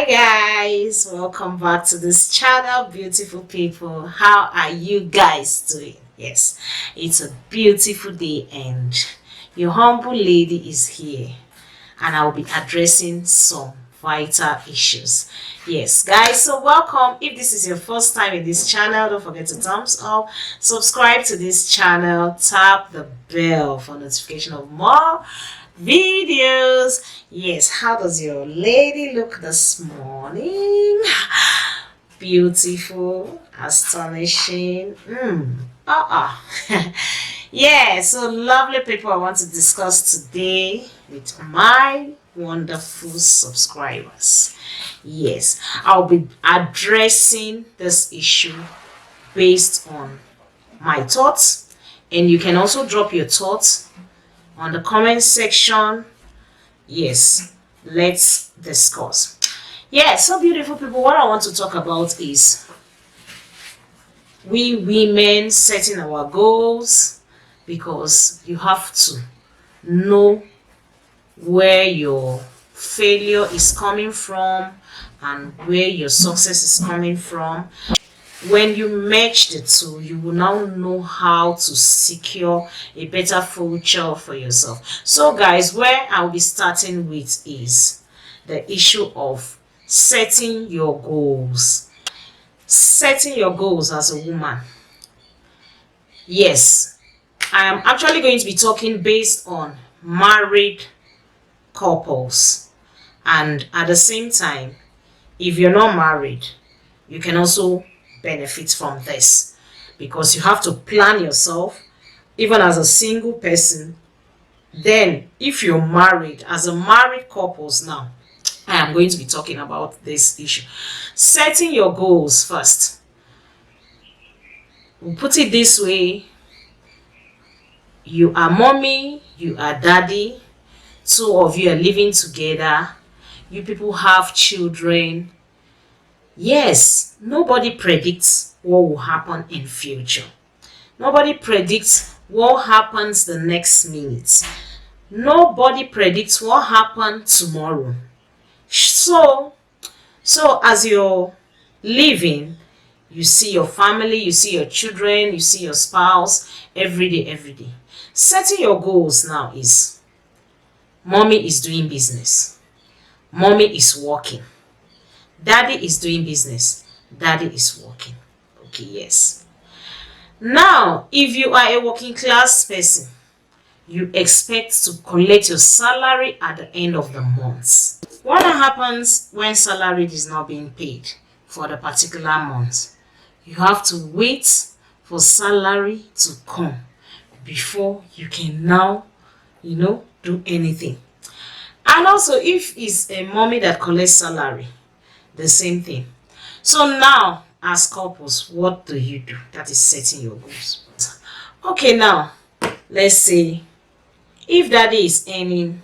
Guys, welcome back to this channel, beautiful people. How are you guys doing? Yes, it's a beautiful day and your humble lady is here, and I'll be addressing some vital issues. Yes guys, so welcome. If this is your first time in this channel, don't forget to thumbs up, subscribe to this channel, tap the bell for notification of more videos. Yes, how does your lady look this morning? Beautiful, astonishing. Yeah, so lovely people, I want to discuss today with my wonderful subscribers. Yes, I'll be addressing this issue based on my thoughts, and you can also drop your thoughts on the comment section. Yes, let's discuss. Yeah, so beautiful people, what I want to talk about is we women setting our goals, because you have to know where your failure is coming from and where your success is coming from. When you match the two, you will now know how to secure a better future for yourself. So guys, where I'll be starting with is the issue of setting your goals. Setting your goals as a woman. Yes, I am actually going to be talking based on married couples, and at the same time, if you're not married, you can also benefit from this, because you have to plan yourself even as a single person. Then if you're married, as a married couples, now I am going to be talking about this issue, setting your goals first. We'll put it this way: you are mommy, you are daddy, two of you are living together, you people have children. Yes, nobody predicts what will happen in future. Nobody predicts what happens the next minute. Nobody predicts what happens tomorrow. So as you're living, you see your family, you see your children, you see your spouse every day. Setting your goals now is: mommy is doing business, mommy is working, daddy is doing business, daddy is working. Okay, yes. Now, if you are a working class person, you expect to collect your salary at the end of the month. What happens when salary is not being paid for the particular month? You have to wait for salary to come before you can now, do anything. And also, if it's a mommy that collects salary, the same thing. So now, as couples, what do you do? That is setting your goals. Okay, now let's say if daddy is earning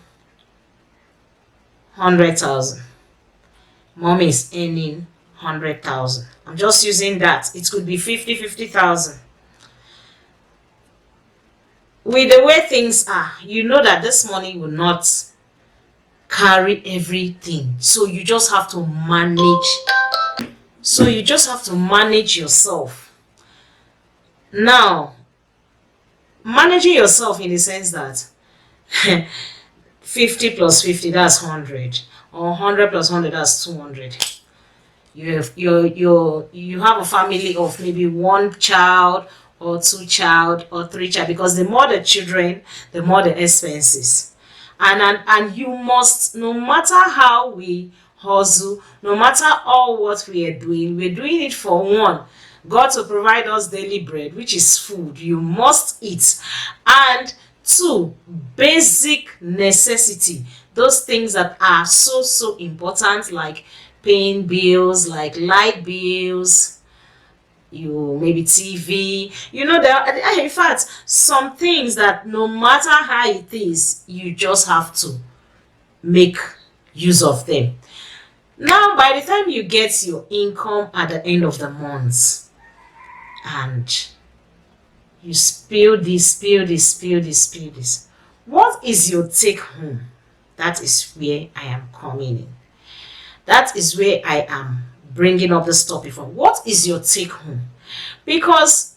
100,000, mommy is earning 100,000. I'm just using that. It could be 50,000. With the way things are, you know that this money will not carry everything, so you just have to manage. Yourself. Now, managing yourself in the sense that 50 plus 50, that's 100, or 100 plus 100, that's 200. You have a family of maybe one child or two child or three child, because the more the children, the more the expenses. And you must, no matter how we hustle, no matter all what we are doing, we're doing it for one, God to provide us daily bread, which is food. You must eat. And two, basic necessity, those things that are so important, like paying bills, like light bills, maybe TV, there, in fact, some things that no matter how it is, you just have to make use of them. Now, by the time you get your income at the end of the month, and you spill this, what is your take home? That is where I am coming in. That is where I am bringing up this topic from. What is your take home? Because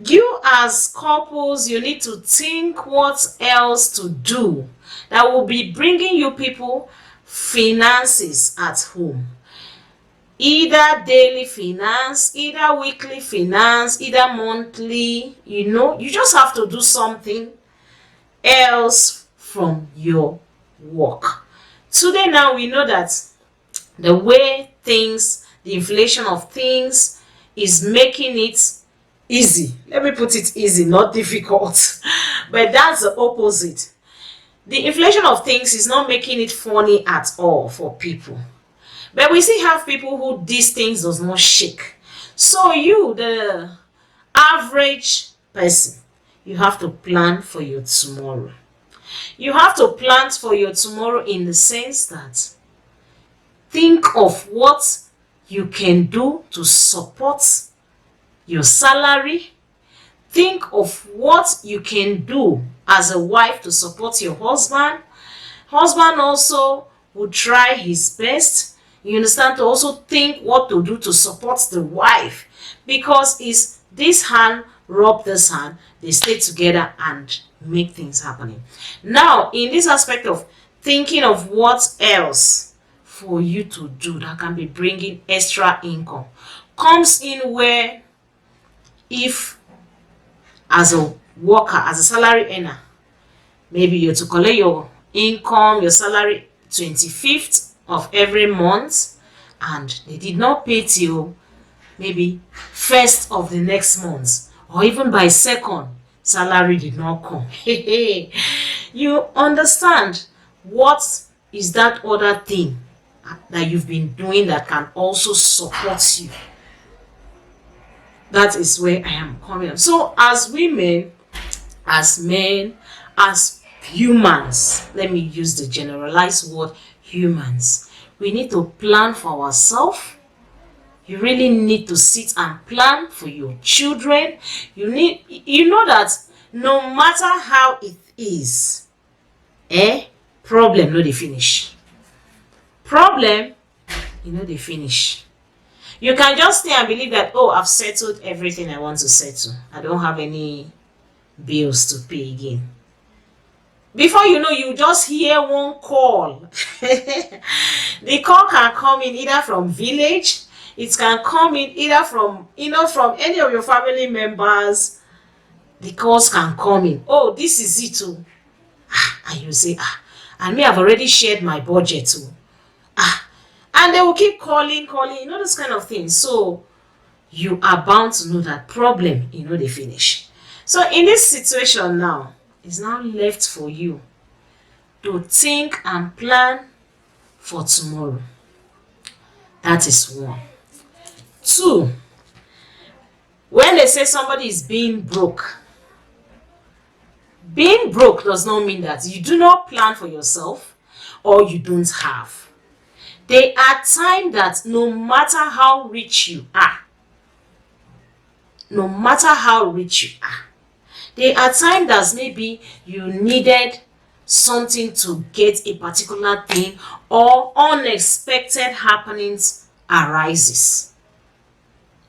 you as couples, you need to think what else to do that will be bringing you people finances at home. Either daily finance, either weekly finance, either monthly. You just have to do something else from your work. Today now we know that the way things, the inflation of things is making it easy. Let me put it easy, not difficult. But that's the opposite. The inflation of things is not making it funny at all for people. But we still have people who these things does not shake. So you, the average person, you have to plan for your tomorrow. You have to plan for your tomorrow in the sense that think of what you can do to support your salary. Think of what you can do as a wife to support your husband. Husband also will try his best, you understand, to also think what to do to support the wife, because it's this hand rub this hand, they stay together and make things happening. Now in this aspect of thinking of what else for you to do that can be bringing extra income comes in, where if as a worker, as a salary earner, maybe you're to collect your income, your salary 25th of every month, and they did not pay till maybe 1st of the next month, or even by 2nd, salary did not come. You understand what is that other thing that you've been doing that can also support you? That is where I am coming from. So as women, as men, as humans, let me use the generalized word humans, we need to plan for ourselves. You really need to sit and plan for your children. You know that no matter how it is, problem no dey finish. Problem, they finish. You can just stay and believe that, oh, I've settled everything I want to settle. I don't have any bills to pay again. Before you know, you just hear one call. The call can come in either from village, it can come in either from, from any of your family members. The calls can come in. Oh, this is it too. And you say, and me, I've already shared my budget too. And they will keep calling, this kind of thing. So you are bound to know that problem, they finish. So in this situation now, it's now left for you to think and plan for tomorrow. That is one. Two, when they say somebody is being broke does not mean that you do not plan for yourself or you don't have. There are times that no matter how rich you are, there are times that maybe you needed something to get a particular thing, or unexpected happenings arises.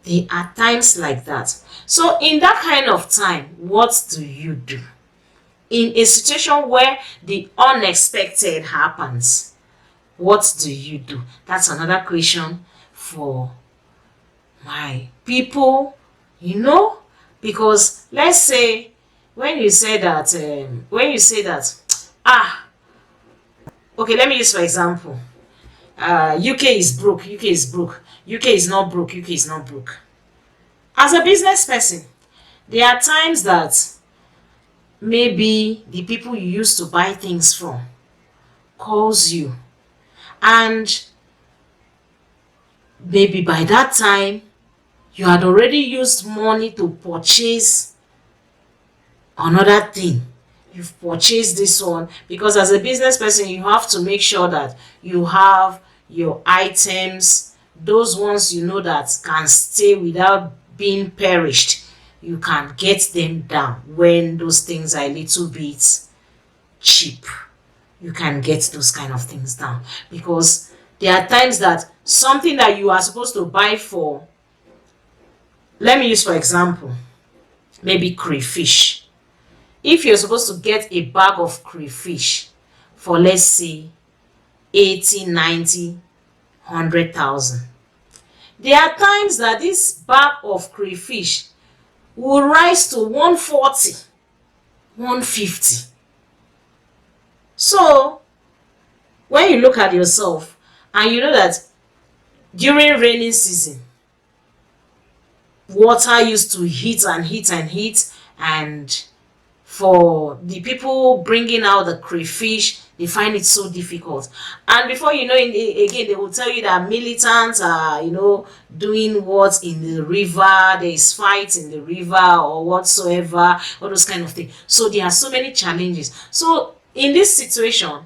There are times like that. So in that kind of time, what do you do? In a situation where the unexpected happens, what do you do? That's another question for my people, because let's say when you say that, okay, let me use for example, UK is broke, UK is not broke. As a business person, there are times that maybe the people you used to buy things from calls you, and maybe by that time you had already used money to purchase another thing. You've purchased this one, because as a business person you have to make sure that you have your items, those ones that can stay without being perished. You can get them down when those things are a little bit cheap. You can get those kind of things down, because There are times that something that you are supposed to buy for, let me use for example, maybe crayfish. If you're supposed to get a bag of crayfish for, let's say, 80, 90, 100,000, there are times that this bag of crayfish will rise to 140, 150. So when you look at yourself and you know that during rainy season, water used to heat and heat and heat, and for the people bringing out the crayfish, they find it so difficult. And before you know it, again, they will tell you that militants are, doing what in the river, there is fight in the river or whatsoever, all those kind of things. So there are so many challenges. So in this situation,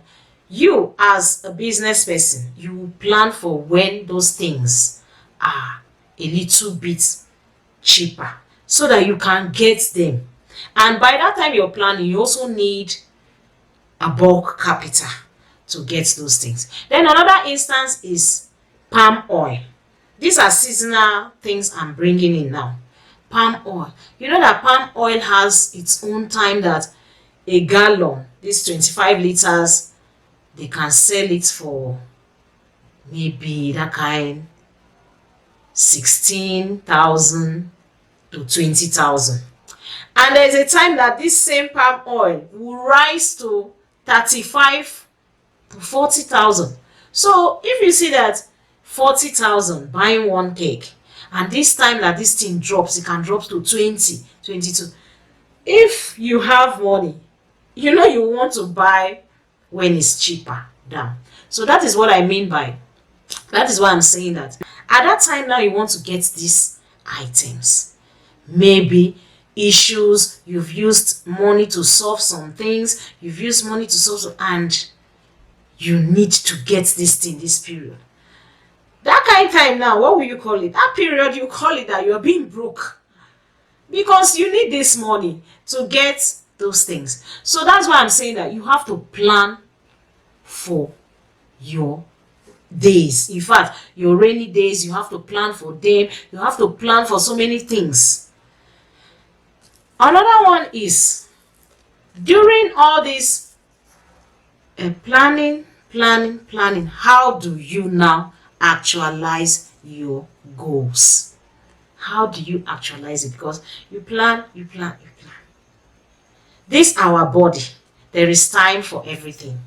you as a business person, you plan for when those things are a little bit cheaper so that you can get them. And by that time you're planning, you also need a bulk capital to get those things. Then another instance is palm oil. These are seasonal things I'm bringing in now. Palm oil. You know that palm oil has its own time that a gallon, this 25 liters, they can sell it for maybe that kind 16,000 to 20,000. And there's a time that this same palm oil will rise to 35 to 40,000. So if you see that 40,000 buying one cake, and this time that this thing drops, it can drop to 20, 22. If you have money, you want to buy when it's cheaper down. So that is what I mean by, that is why I'm saying that at that time now you want to get these items. Maybe issues, you've used money to solve some things, you've used money to solve some, and you need to get this thing this period. That kind of time now, what will you call it? That period, you call it that you're being broke, because you need this money to get those things. So that's why I'm saying that you have to plan for your days. In fact, your rainy days, you have to plan for them. You have to plan for so many things. Another one is, during all this planning, how do you now actualize your goals? How do you actualize it? Because you plan. This our body. There is time for everything.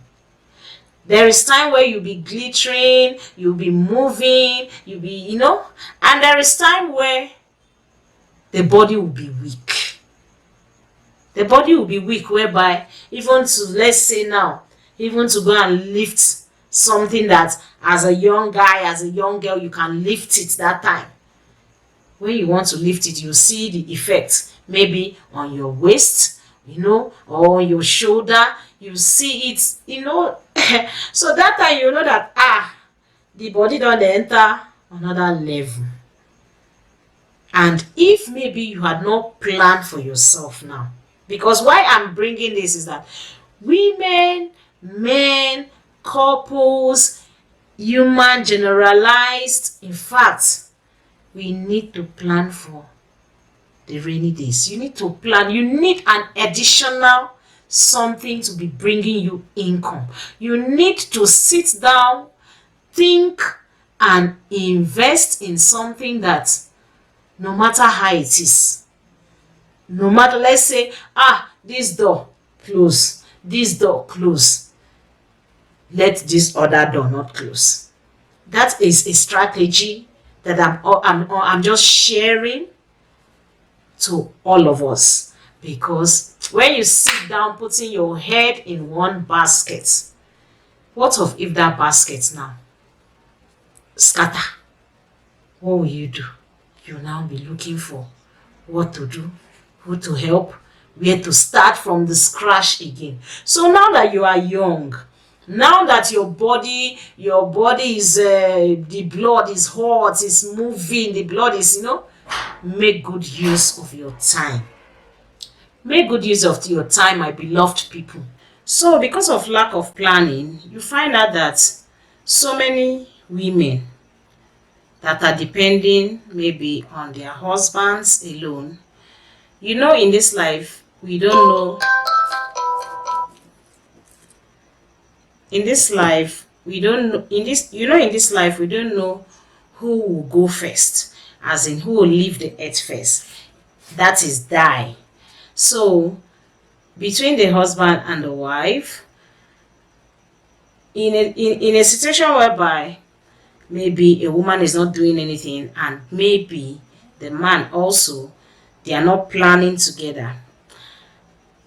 There is time where you'll be glittering, you'll be moving, you'll be, and there is time where the body will be weak. The body will be weak, whereby even to, let's say now, even to go and lift something that as a young guy, as a young girl, you can lift it that time. When you want to lift it, you see the effect maybe on your waist, or on your shoulder. You see it, so that time you know that the body don't enter another level. And if maybe you had not planned for yourself now, because why I'm bringing this is that women, men, couples, human, generalized, in fact, we need to plan for the rainy days. You need to plan. You need an additional something to be bringing you income. You need to sit down, think, and invest in something that, no matter how it is, no matter, let's say, this door close, this door close, let this other door not close. That is a strategy that I'm just sharing to all of us, because when you sit down putting your head in one basket, what if that basket now scatter? What will you do? You'll now be looking for what to do, who to help, where to start from the scratch again. So now that you are young, now that your body is the blood is hot, it's moving, the blood is, make good use of your time. Make good use of your time, my beloved people. So because of lack of planning, you find out that so many women that are depending maybe on their husbands alone. You know, in this life, we don't know. In this life, we don't know. In this life, we don't know who will go first, as in who will leave the earth first. That is die. So, between the husband and the wife, in a situation whereby maybe a woman is not doing anything and maybe the man also, they are not planning together.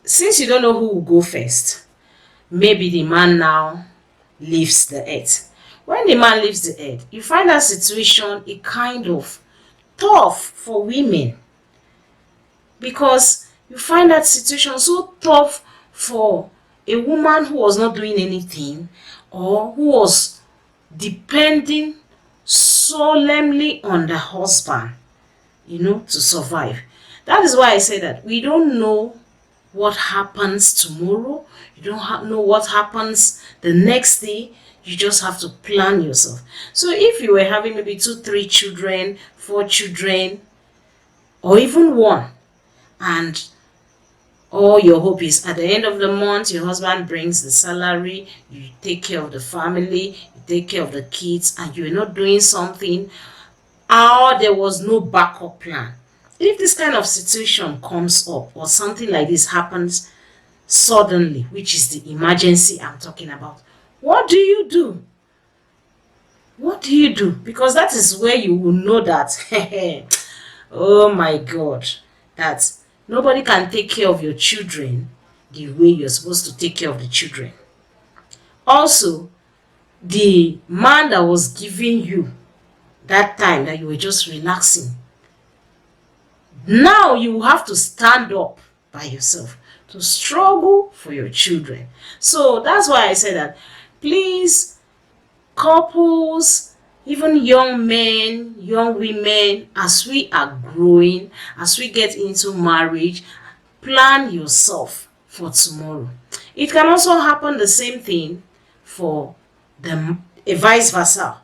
Since you don't know who will go first, maybe the man now leaves the earth. When the man leaves the earth, you find that situation a kind of tough for women, because you find that situation so tough for a woman who was not doing anything or who was depending solemnly on the husband, to survive. That is why I say that we don't know what happens tomorrow. You don't know what happens the next day. You just have to plan yourself. So if you were having maybe 2, 3 children, 4 children, or even one, and all your hope is at the end of the month, your husband brings the salary, you take care of the family, you take care of the kids, and you're not doing something, or there was no backup plan. If this kind of situation comes up or something like this happens suddenly, which is the emergency I'm talking about, what do you do? What do you do? Because that is where you will know that, oh my God, that nobody can take care of your children the way you're supposed to take care of the children. Also, the man that was giving you that time that you were just relaxing, now you have to stand up by yourself to struggle for your children. So that's why I said that, please, couples, even young men, young women, as we are growing, as we get into marriage, plan yourself for tomorrow. It can also happen the same thing for the vice versa,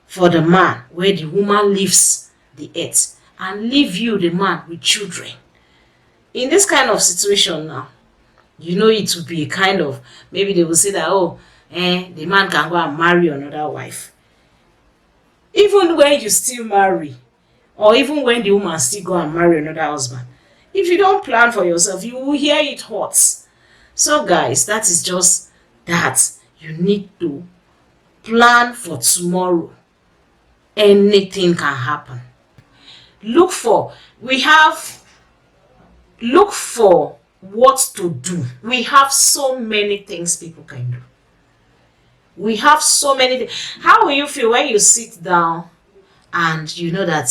for the man, where the woman leaves the earth and leave you, the man, with children. In this kind of situation now, it will be a kind of, maybe they will say that, the man can go and marry another wife. Even when you still marry, or even when the woman still go and marry another husband, if you don't plan for yourself, you will hear it hot. So guys, that is just that. You need to plan for tomorrow. Anything can happen. Look for what to do. We have so many things people can do. We have so many things. How will you feel when you sit down and you know that,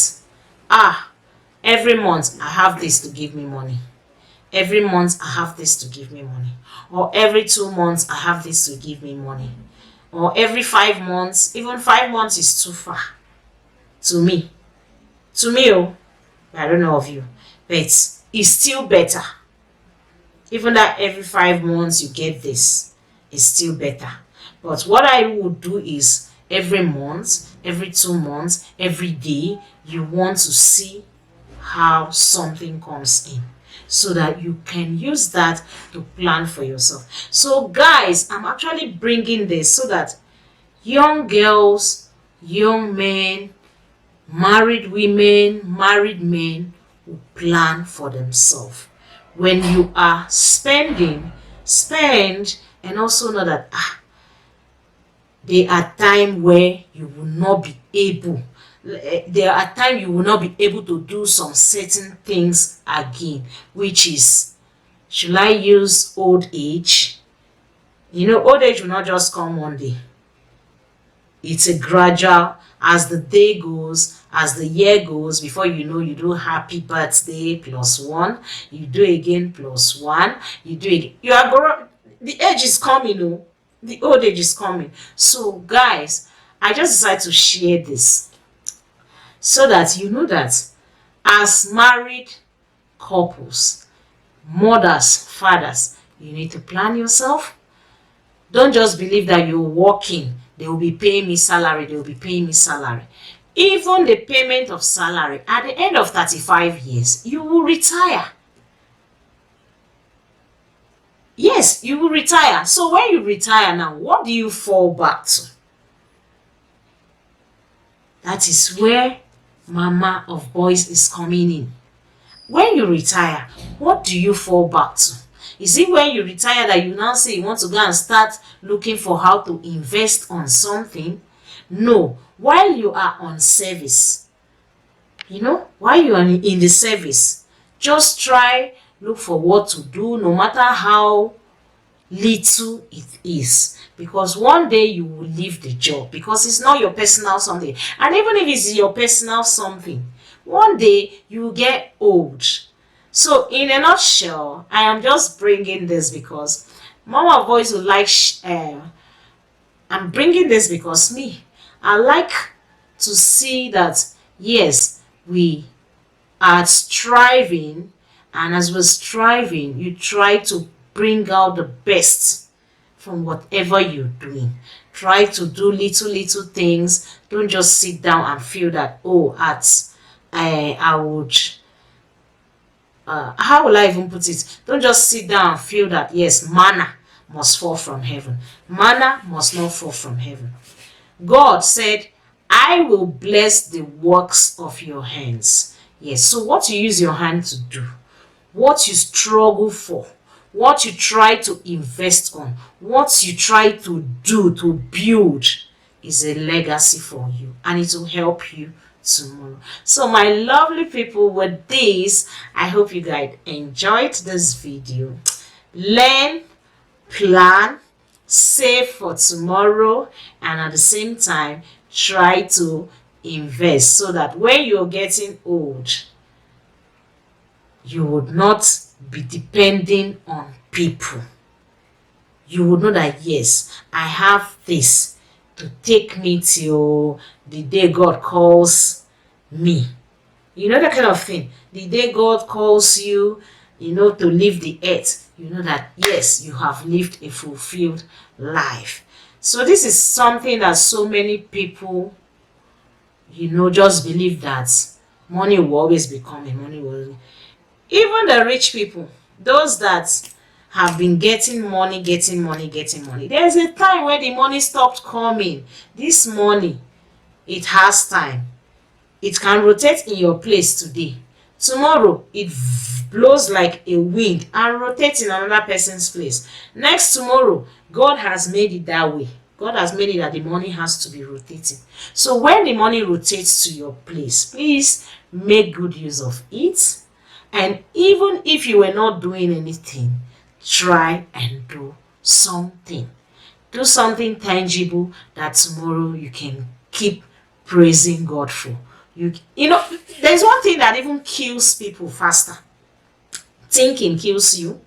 every month I have this to give me money. Every month I have this to give me money. Or every 2 months I have this to give me money. Or every 5 months, even 5 months is too far to me. I don't know of you, but it's still better. Even that every 5 months you get this, is still better. But what I would do is every month, every 2 months, every day, you want to see how something comes in, so that you can use that to plan for yourself. So guys, I'm actually bringing this so that young girls, young men, married women, married men will plan for themselves. When you are spend, and also know that there are times where you will not be able. There are times you will not be able to do some certain things again, which is, should I use old age? Old age will not just come one day. It's a gradual, as the day goes, as the year goes, before you know, you do happy birthday +1, you do again +1, you do again. You are growing, the age is coming, the old age is coming. So guys, I just decided to share this so that you know that as married couples, mothers, fathers, you need to plan yourself. Don't just believe that you're walking, they will be paying me salary, they will be paying me salary. Even the payment of salary, at the end of 35 years, you will retire. Yes, you will retire. So when you retire now, what do you fall back to? That is where Mama of Boys is coming in. When you retire, what do you fall back to? Is it when you retire that you now say you want to go and start looking for how to invest on something? No. While you are on service, while you are in the service, just try, look for what to do, no matter how little it is, because one day you will leave the job, because it's not your personal something. And even if it's your personal something, one day you will get old. So in a nutshell, I am just bringing this because Mama Voice would like I'm bringing this because I like to see that yes, we are striving, and as we're striving, you try to bring out the best from whatever you're doing. Try to do little things. Don't just sit down and feel that, oh, I would how will I even put it? Don't just sit down and feel that yes, manna must fall from heaven. Manna must not fall from heaven. God said, I will bless the works of your hands. Yes, so what you use your hand to do, what you struggle for, what you try to invest on, what you try to do to build is a legacy for you, and it will help you tomorrow. So my lovely people, with this, I hope you guys enjoyed this video. Learn, plan, save for tomorrow, and at the same time try to invest so that when you're getting old, you would not be depending on people. You would know that yes, I have this to take me till the day God calls me. You know, that kind of thing. The day God calls you, to leave the earth, you know that yes, you have lived a fulfilled life. So this is something that so many people, just believe that money will always be coming. Money will. Even the rich people, those that have been getting money. There's a time where the money stopped coming. This money, it has time. It can rotate in your place today. Tomorrow, it blows like a wind and rotates in another person's place. Next tomorrow, God has made it that way. God has made it that the money has to be rotating. So when the money rotates to your place, please make good use of it. And even if you were not doing anything, try and do something. Do something tangible that tomorrow you can keep praising God for. There's one thing that even kills people faster. Thinking kills you.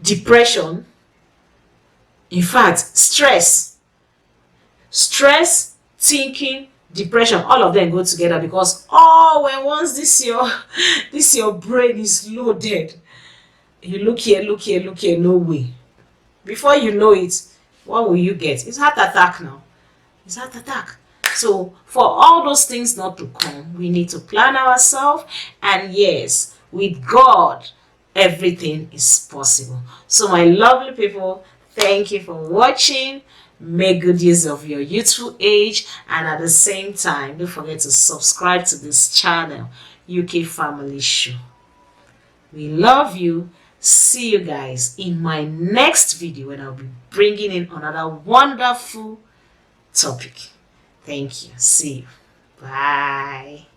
Depression. In fact, stress, thinking, depression, all of them go together, because when once this your brain is loaded, you look here, no way. Before you know it, what will you get? It's heart attack now. It's heart attack. So for all those things not to come, we need to plan ourselves, and yes, with God, everything is possible. So my lovely people, thank you for watching. Make good use of your youthful age, and at the same time, don't forget to subscribe to this channel, UK Family Show. We love you. See you guys in my next video, when I'll be bringing in another wonderful topic. Thank you. See you. Bye.